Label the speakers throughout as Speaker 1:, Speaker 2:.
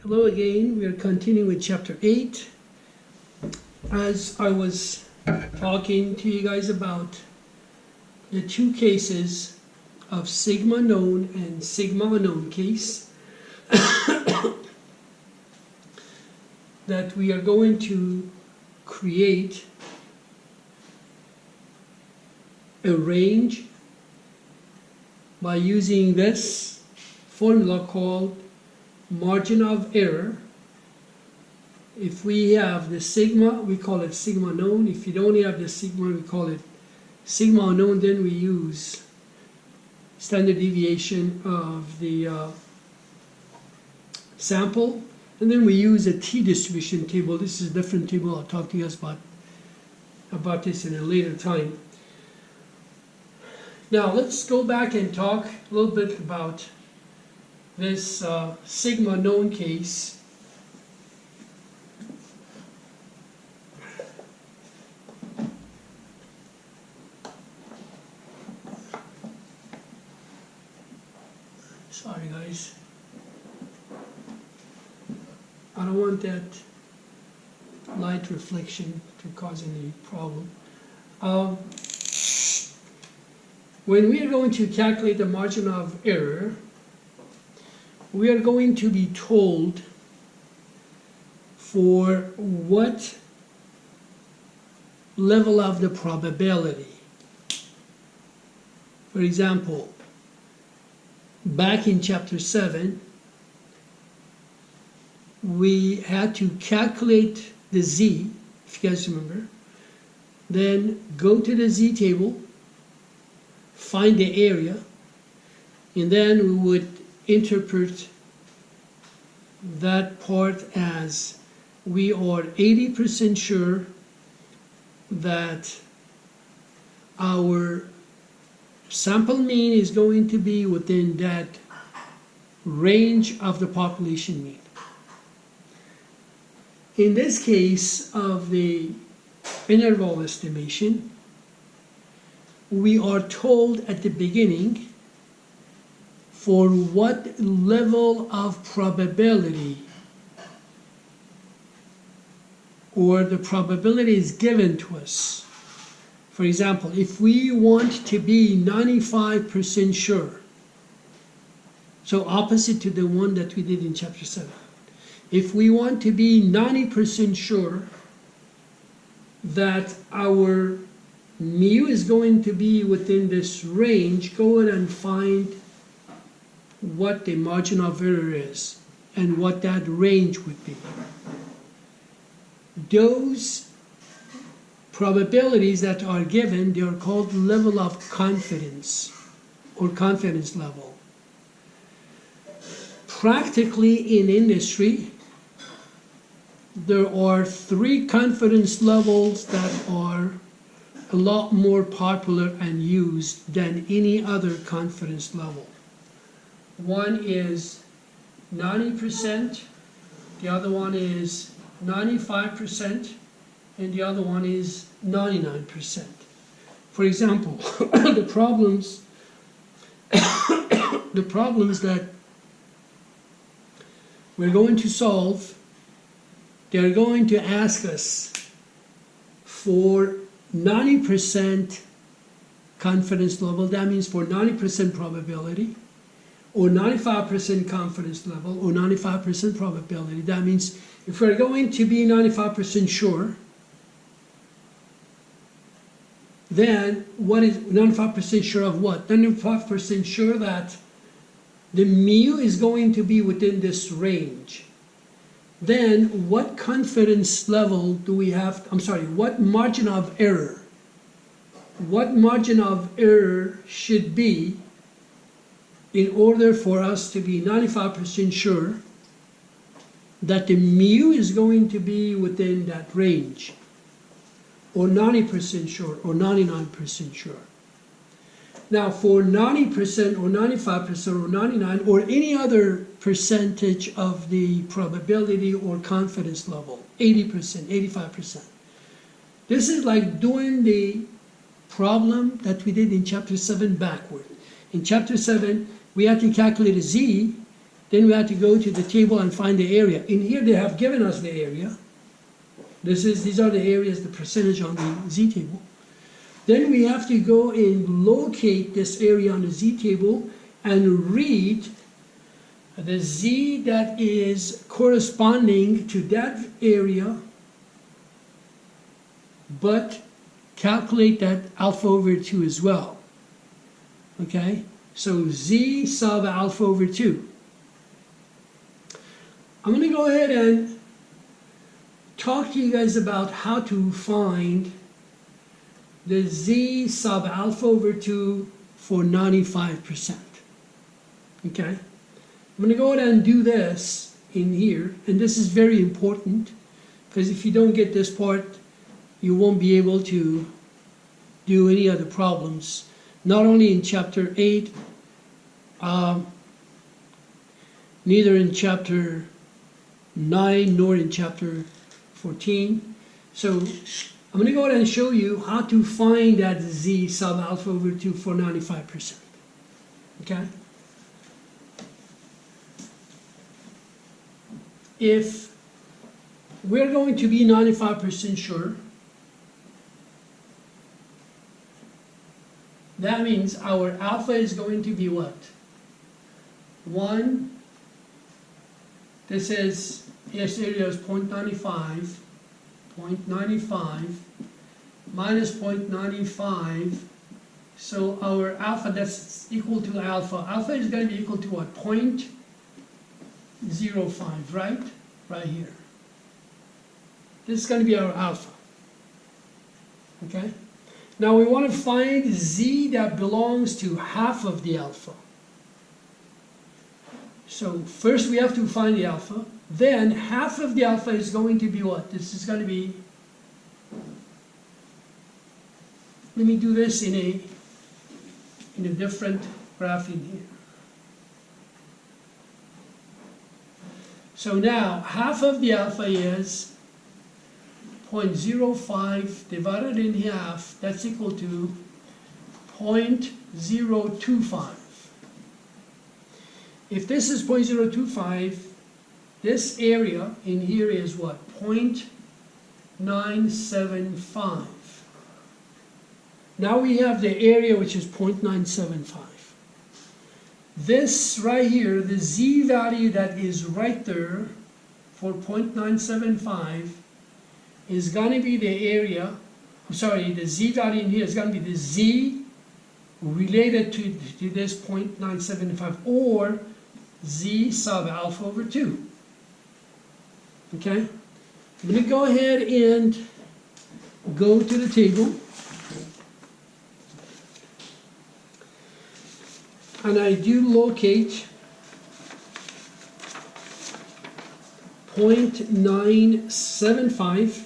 Speaker 1: Hello again, we are continuing with chapter 8. As I was talking to you guys about the two cases of sigma known and sigma unknown case, that we are going to create a range by using this formula called margin of error. If we have the sigma, we call it sigma known. If you don't have the sigma, we call it sigma unknown. Then we use standard deviation of the sample. And then we use a t-distribution table. This is a different table. I'll talk to you guys about this in a later time. Now let's go back and talk a little bit about this sigma known case. Sorry guys, I don't want that light reflection to cause any problem. When we are going to calculate the margin of error, we are going to be told for what level of the probability. For example, back in chapter 7, we had to calculate the z, if you guys remember, then go to the z table, find the area, and then we would interpret that part as we are 80% sure that our sample mean is going to be within that range of the population mean. In this case of the interval estimation, we are told at the beginning for what level of probability, or the probability is given to us. For example, if we want to be 95% sure, so opposite to the one that we did in chapter 7. If we want to be 90% sure that our mu is going to be within this range, go ahead and find what the margin of error is and what that range would be. Those probabilities that are given, they are called level of confidence or confidence level. Practically in industry, there are 3 confidence levels that are a lot more popular and used than any other confidence level. One is 90%, the other one is 95%, and the other one is 99%. For example, the problems that we're going to solve, they're going to ask us for 90% confidence level. That means for 90% probability, or 95% confidence level, or 95% probability. That means if we're going to be 95% sure, then what is 95% sure of what? 95% sure that the mu is going to be within this range. Then what confidence level do we have? What margin of error? What margin of error should be in order for us to be 95% sure that the mu is going to be within that range, or 90% sure, or 99% sure. Now for 90% or 95% or 99 or any other percentage of the probability or confidence level, 80%, 85%. This is like doing the problem that we did in chapter 7 backward. In chapter 7, we had to calculate a z, Then we have to go to the table and find the area. In here, they have given us the area. These are the areas, the percentage on the Z table. Then we have to go and locate this area on the Z table and read the Z that is corresponding to that area, but calculate that alpha over 2 as well. Okay? So Z sub alpha over 2. I'm going to go ahead and talk to you guys about how to find the Z sub alpha over 2 for 95%. Okay? I'm going to go ahead and do this in here, and this is very important, because if you don't get this part, you won't be able to do any other problems, not only in chapter 8, neither in chapter 9 nor in chapter 14. So I'm going to go ahead and show you how to find that Z sub alpha over 2 for 95%. Okay? If we're going to be 95% sure, that means our alpha is going to be what? 1, this is, yes, area is 0.95, 0.95 minus 0.95, so our alpha, that's equal to alpha. Alpha is going to be equal to what? 0.05, right? Right here. This is going to be our alpha. Okay? Now we want to find Z that belongs to half of the alpha. So first we have to find the alpha. Then half of the alpha is going to be what? This is going to be, let me do this in a different graph in here. So now half of the alpha is 0.05 divided in half, that's equal to 0.025. If this is 0.025, this area in here is what? 0.975. Now we have the area which is 0.975. This right here, the Z value that is right there for 0.975 is going to be the area, sorry, the Z value in here is going to be the Z related to this 0.975, or Z sub alpha over 2. Okay? I'm going to go ahead and go to the table. And I do locate 0.975.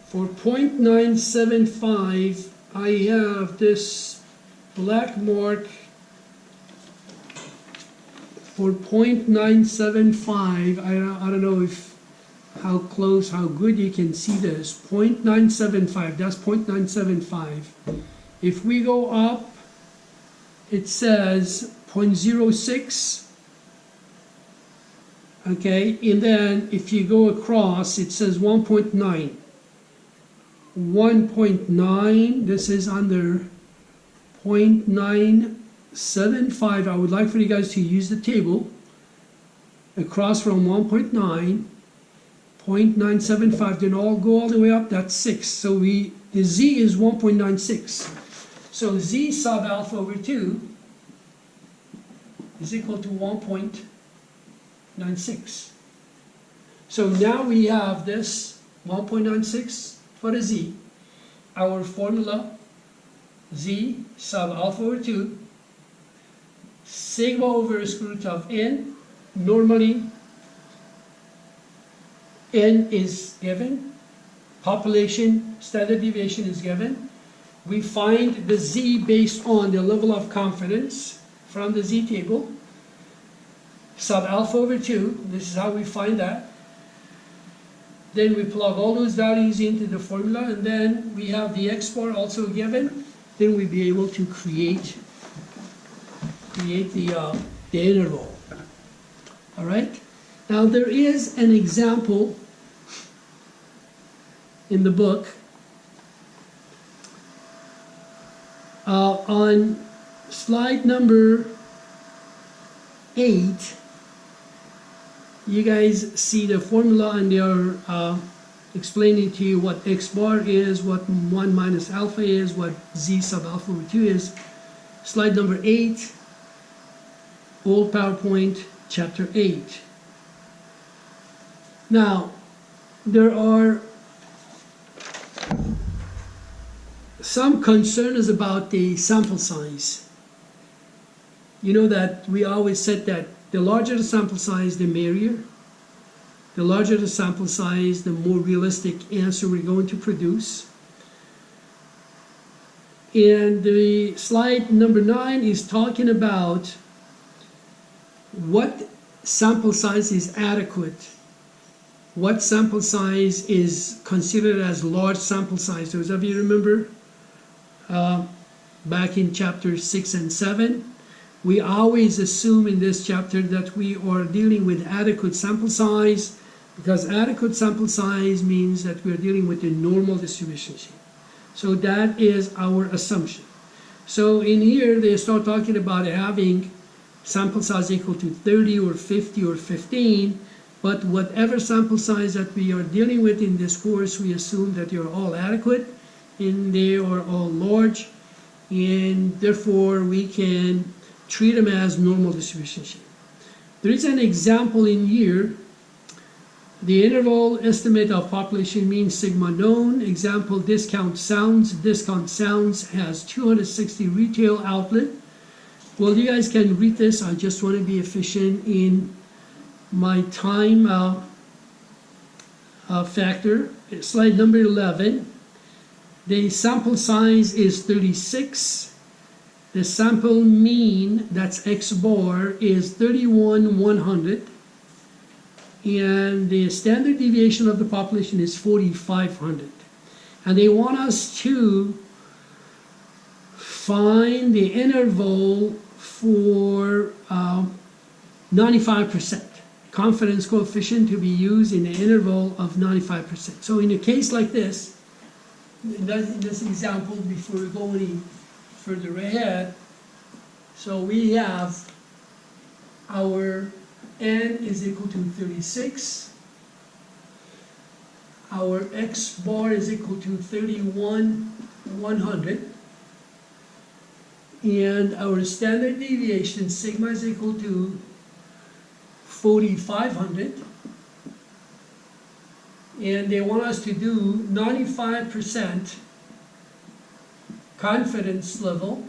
Speaker 1: For 0.975, I have this black mark. For 0.975, I don't know if how close, how good you can see this. 0.975, that's 0.975. If we go up, it says 0.06. Okay, and then if you go across, it says 1.9. 1.9, this is under 0.975. I would like for you guys to use the table. Across from 1.9, 0.975, then all go all the way up, that's 6. So the Z is 1.96. So Z sub alpha over 2 is equal to 1.96. So now we have this 1.96 for the Z. Our formula, Z sub alpha over 2, sigma over square root of n. Normally, n is given, population standard deviation is given. We find the Z based on the level of confidence from the Z table. Sub alpha over 2, this is how we find that. Then we plug all those values into the formula, and then we have the X bar also given. Then we'll be able to create the the interval. All right? Now there is an example in the book on slide number 8. You guys see the formula, and they are explaining to you what x bar is, what 1 minus alpha is, what z sub alpha over 2 is. Slide number 8, old PowerPoint, chapter 8. Now, there are some concerns about the sample size. You know that we always said that the larger the sample size, the merrier. The larger the sample size, the more realistic answer we're going to produce. And the slide number 9 is talking about what sample size is adequate. What sample size is considered as large sample size. Those of you remember back in chapter 6 and 7, we always assume in this chapter that we are dealing with adequate sample size, because adequate sample size means that we are dealing with a normal distribution sheet. So that is our assumption. So in here they start talking about having sample size equal to 30 or 50 or 15, but whatever sample size that we are dealing with in this course, we assume that they are all adequate and they are all large, and therefore we can treat them as normal distribution sheet. There is an example in here. The interval estimate of population mean sigma known. Example, discount sounds. Discount sounds has 260 retail outlet. Well, you guys can read this. I just want to be efficient in my time factor. Slide number 11. The sample size is 36. The sample mean, that's x bar, is 31,100. And the standard deviation of the population is 4,500. And they want us to find the interval for 95%. Confidence coefficient to be used in the interval of 95%. So in a case like this, in this example, before we go any further ahead, so we have our n is equal to 36, our x bar is equal to 31,100, and our standard deviation sigma is equal to 4,500, and they want us to do 95% confidence level.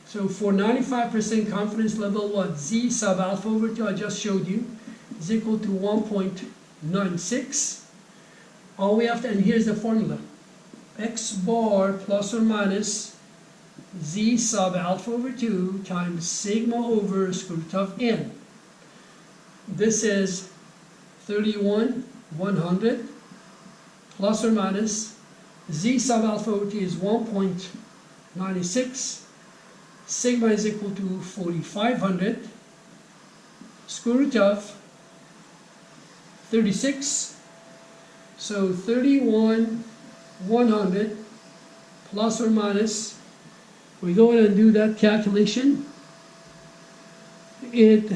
Speaker 1: So for 95% confidence level, what z sub alpha over 2 I just showed you is equal to 1.96. All we have to, and here's the formula, x bar plus or minus z sub alpha over 2 times sigma over square root of n. This is 31,100 plus or minus z sub alpha over 2 is 1.96. Sigma is equal to 4,500 square root of 36. So 31,100 plus or minus, we go ahead and do that calculation. It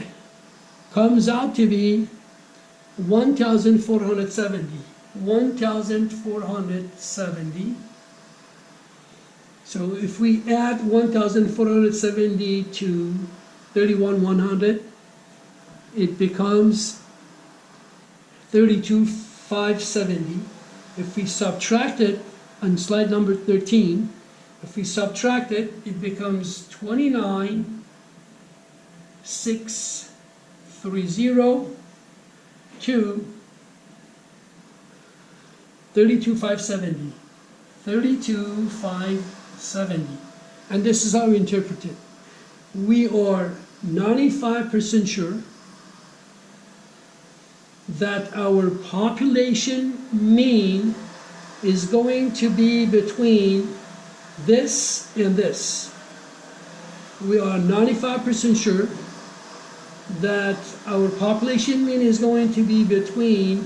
Speaker 1: comes out to be 1,470. 1,470. So if we add 1,470 to 31,100, it becomes 32,570. If we subtract it on slide number 13, if we subtract it, it becomes 29,630 to 32,570. 32,570. And this is how we interpret it. We are 95% sure that our population mean is going to be between this and this. we are 95% sure that our population mean is going to be between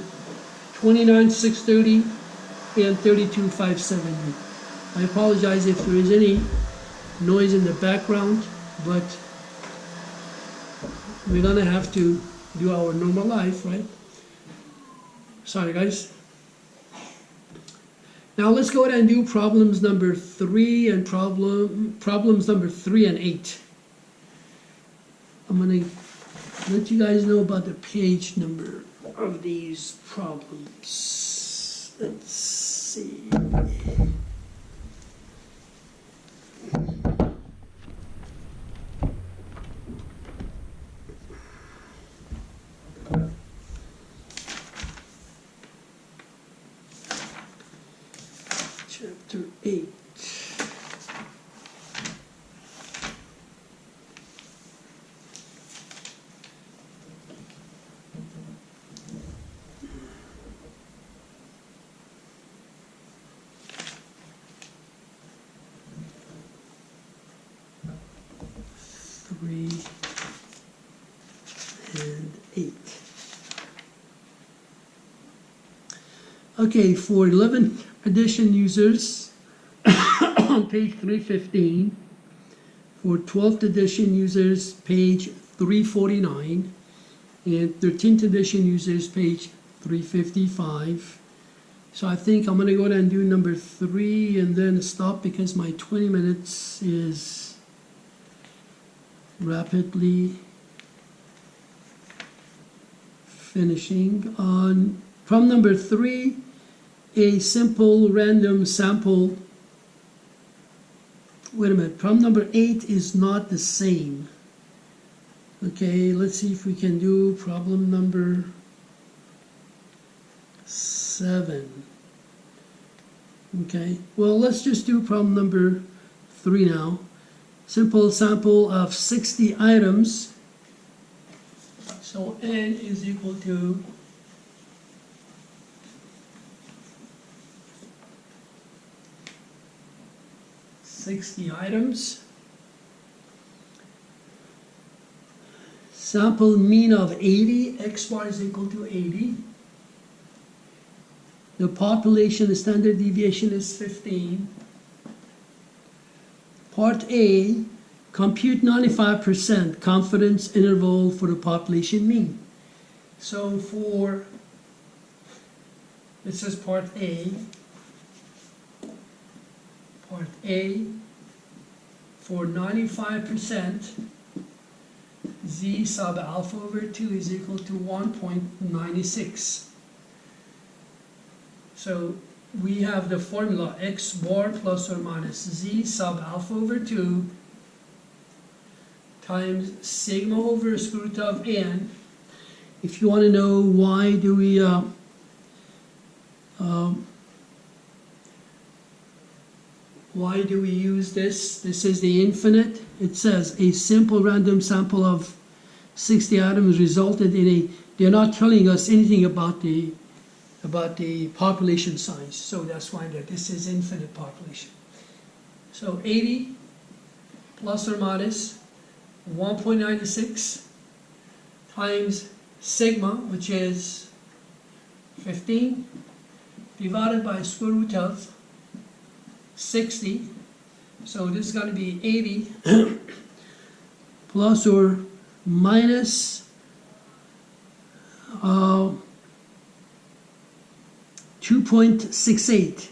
Speaker 1: 29,630 and 32,570. I apologize if there is any noise in the background, but we're gonna have to do our normal life, right? Sorry, guys. Now let's go ahead and do problems number 3 and problems number 3 and 8. I'm gonna let you guys know about the page number of these problems. Let's see. Chapter 8. Three and 8. Okay, for 11th edition users on page 315, for 12th edition users page 349, and 13th edition users page 355. So I think I'm going to go ahead and do number 3 and then stop because my 20 minutes is rapidly finishing. On problem number 3, a simple random sample. Wait a minute, problem number 8 is not the same. Okay, let's see if we can do problem number 7. Okay, well, let's just do problem number 3 now. Simple sample of 60 items. So n is equal to 60 items. Sample mean of 80, x bar is equal to 80. The population, the standard deviation is 15. Part A, compute 95% confidence interval for the population mean. So for, this is part A. Part A, for 95%, z sub alpha over 2 is equal to 1.96. So we have the formula x bar plus or minus z sub alpha over 2 times sigma over square root of n. If you want to know why do we use this? This is the infinite. It says a simple random sample of 60 items resulted in a, they're not telling us anything about the population size. So that's why that this is infinite population. So 80 plus or minus 1.96 times sigma, which is 15, divided by square root of 60. So this is going to be 80 plus or minus 2.68,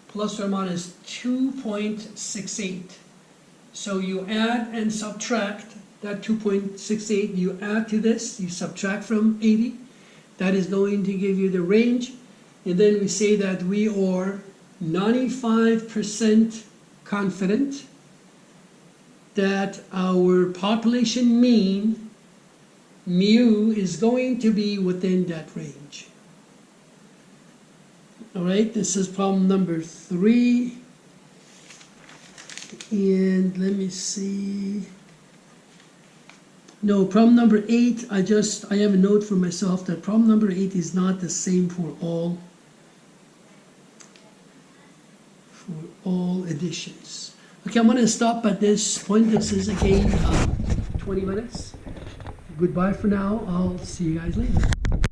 Speaker 1: plus or minus 2.68. So you add and subtract that 2.68, you add to this, you subtract from 80, that is going to give you the range, and then we say that we are 95% confident that our population mean, mu, is going to be within that range. All right, this is problem number 3. And let me see. No, problem number 8, I have a note for myself that problem number 8 is not the same for all editions. Okay, I'm gonna stop at this point. This is again 20 minutes. Goodbye for now. I'll see you guys later.